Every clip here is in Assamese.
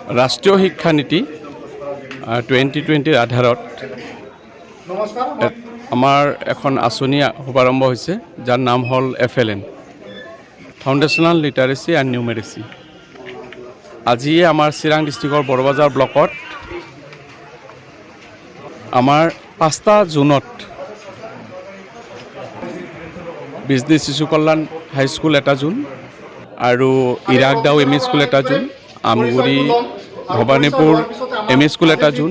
ৰাষ্ট্ৰীয় শিক্ষানীতি 2020 আধাৰত আমাৰ এখন আঁচনি শুভাৰম্ভ হৈছে যাৰ নাম হ'ল FLN ফাউণ্ডেশ্যনেল লিটাৰেচি এণ্ড নিউমেৰেচি। আজি আমাৰ চিৰাং ডিষ্ট্ৰিক্টৰ বৰবাজাৰ ব্লকত আমাৰ 5টা জুনত বিজনেছ শিশু কল্যাণ হাইস্কুল 1 জুন আৰু Irakdao M E school 1 zone, Amguri Bhabanipur M E school 1 zone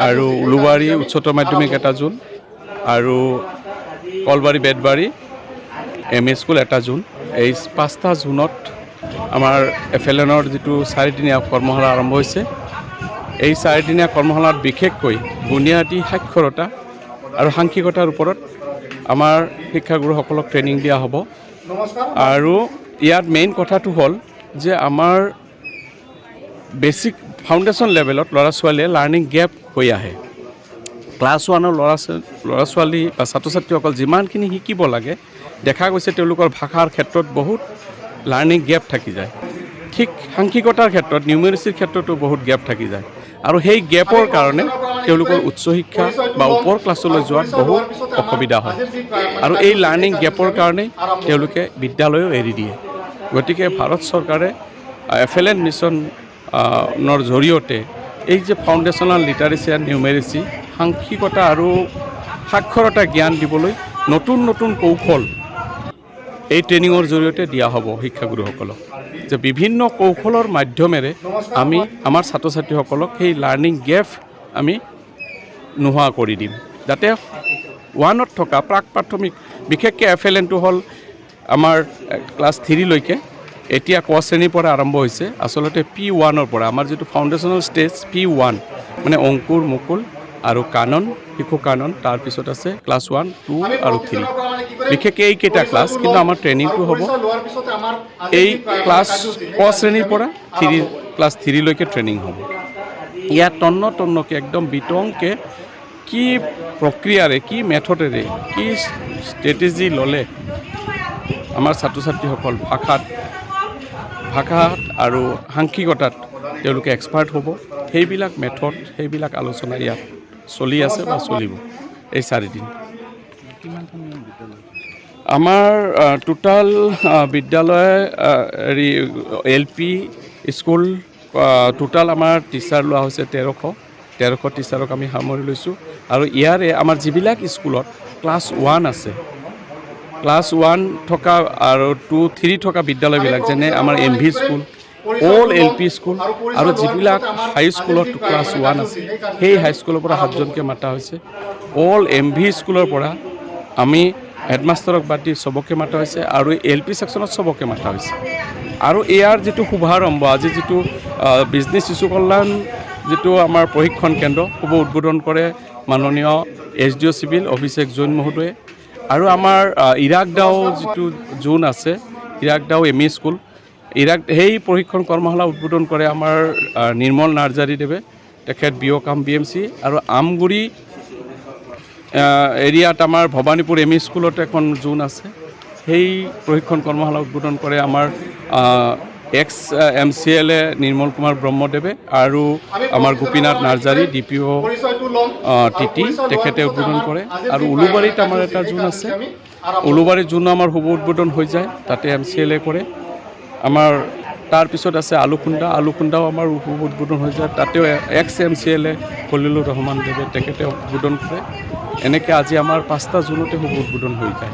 আৰু উলুবাৰী উচ্চতৰ মাধ্যমিক 1 জুন আৰু Kalbari Betbari M E school 1 zone. এই 5টা জুনত আমাৰ FLNৰ যিটো 4দিনীয়া কৰ্মশালা আৰম্ভ হৈছে। এই 4দিনীয়া কৰ্মশালাত বিশেষকৈ বুনিয়াদী সাক্ষৰতা আৰু সাংখ্যিকতাৰ ওপৰত আমাৰ শিক্ষাগুৰুসকলক ট্ৰেইনিং দিয়া হ'ব। আৰু ইয়াত মেইন কথাটো হ'ল যে আমাৰ বেছিক ফাউণ্ডেশ্যন লেভেলত ল'ৰা ছোৱালীয়ে লাৰ্ণিং গেপ হৈ আহে। ক্লাছ 1ৰ ল'ৰা ছোৱালী বা ছাত্ৰ ছাত্ৰীসকল যিমানখিনি শিকিব লাগে দেখা গৈছে তেওঁলোকৰ ভাষাৰ ক্ষেত্ৰত বহুত লাৰ্ণিং গেপ থাকি যায়। ঠিক সাংখ্যিকতাৰ ক্ষেত্ৰত নিউমেৰেচিৰ ক্ষেত্ৰতো বহুত গেপ থাকি যায় আৰু সেই গেপৰ কাৰণে তেওঁলোকৰ উচ্চ শিক্ষা বা ওপৰ ক্লাছলৈ যোৱাত বহুত অসুবিধা হয় আৰু এই লাৰ্ণিং গেপৰ কাৰণেই তেওঁলোকে বিদ্যালয়ো এৰি দিয়ে। গতিকে ভাৰত চৰকাৰে FLN মিছনৰ জৰিয়তে এই যে ফাউণ্ডেশ্যনেল লিটাৰেচি এণ্ড নিউমেৰেচি সাংখ্যিকতা আৰু সাক্ষৰতা জ্ঞান দিবলৈ নতুন নতুন কৌশল এই ট্ৰেইনিঙৰ জৰিয়তে দিয়া হ'ব শিক্ষাগুৰুসকলক, যে বিভিন্ন কৌশলৰ মাধ্যমেৰে আমি আমাৰ ছাত্ৰ ছাত্ৰীসকলক সেই লাৰ্ণিং গেপ আমি নোহোৱা কৰি দিম, যাতে 1ত থকা প্ৰাক প্ৰাথমিক বিশেষকৈ FLNটো হ'ল আমাৰ ক্লাছ 3লৈকে। এতিয়া ক শ্ৰেণীৰ পৰা আৰম্ভ হৈছে। আচলতে P1ৰ পৰা আমাৰ যিটো ফাউণ্ডেশ্যনেল ষ্টেজ P1 মানে অংকুৰ মুকুল আৰু কানন, শিশু কানন, তাৰপিছত আছে ক্লাছ 1, 2 আৰু 3। বিশেষকৈ এইকেইটা ক্লাছ, কিন্তু আমাৰ ট্ৰেইনিংটো হ'ব এই ক্লাছ ক শ্ৰেণীৰ পৰা ক্লাছ 3লৈকে ট্ৰেইনিং হ'ব। ইয়াত তন্নকে একদম বিতংকৈ কি প্ৰক্ৰিয়াৰে, কি মেথডেৰে, কি ষ্ট্ৰেটেজি ল'লে আমাৰ ছাত্ৰ ছাত্ৰীসকল ভাষাত আৰু সাংখ্যিকতাত তেওঁলোকে এক্সপাৰ্ট হ'ব, সেইবিলাক মেথড, সেইবিলাক আলোচনা ইয়াত চলি আছে বা চলিব এই 4 দিন। আমাৰ টোটাল বিদ্যালয় LP স্কুল টোটাল আমাৰ টিচাৰ লোৱা হৈছে 1300 টিচাৰক আমি সামৰি লৈছোঁ। আৰু ইয়াৰে আমাৰ যিবিলাক স্কুলত ক্লাছ 1 আছে, ক্লাছ 1 থকা আৰু 2, 3 থকা বিদ্যালয়বিলাক যেনে আমাৰ MV school, all LP school আৰু যিবিলাক হাইস্কুলত ক্লাছ 1 আছে সেই হাইস্কুলৰ পৰা 7জনকৈ মাতা হৈছে। অল MV স্কুলৰ পৰা আমি হেডমাষ্টাৰক বাদ দি চবকে মাতা হৈছে আৰু LP ছেকশ্যনত চবকে মাতা হৈছে। আৰু ইয়াৰ যিটো শুভাৰম্ভ, আজি যিটো বিজনেছ শিশু কল্যাণ যিটো আমাৰ প্ৰশিক্ষণ কেন্দ্ৰ শুভ উদ্বোধন কৰে মাননীয় SDO চিভিল অভিষেক জৈন মহোদয়ে। আৰু আমাৰ ইৰাকদাও যিটো জোন আছে, ইৰাকদাও এম ই স্কুল, সেই প্ৰশিক্ষণ কৰ্মশালা উদ্বোধন কৰে আমাৰ নিৰ্মল নাৰ্জাৰীদেৱে, তেখেত BOCAM BMC। আৰু আমগুৰি এৰিয়াত আমাৰ ভবানীপুৰ এম ই স্কুলত এখন জোন আছে, সেই প্ৰশিক্ষণ কৰ্মশালা উদ্বোধন কৰে আমাৰ ex-MCLA নিৰ্মল কুমাৰ ব্ৰহ্মদেৱে আৰু আমাৰ গোপীনাথ নাৰ্জাৰী DPO TT তেখেতে উদ্বোধন কৰে। আৰু উলুবাৰীত আমাৰ এটা জোন আছে, উলুবাৰীৰ জোনো আমাৰ শুভ উদ্বোধন হৈ যায়, তাতে MCLA কৰে। আমাৰ তাৰপিছত আছে আলুখুণ্ডাও আমাৰ শুভ উদ্বোধন হৈ যায়, তাতেও ex-MCLA খলিলুৰ ৰহমান দেৱে তেখেতে উদ্বোধন কৰে। এনেকৈ আজি আমাৰ 5টা জোনতে শুভ উদ্বোধন হৈ যায়।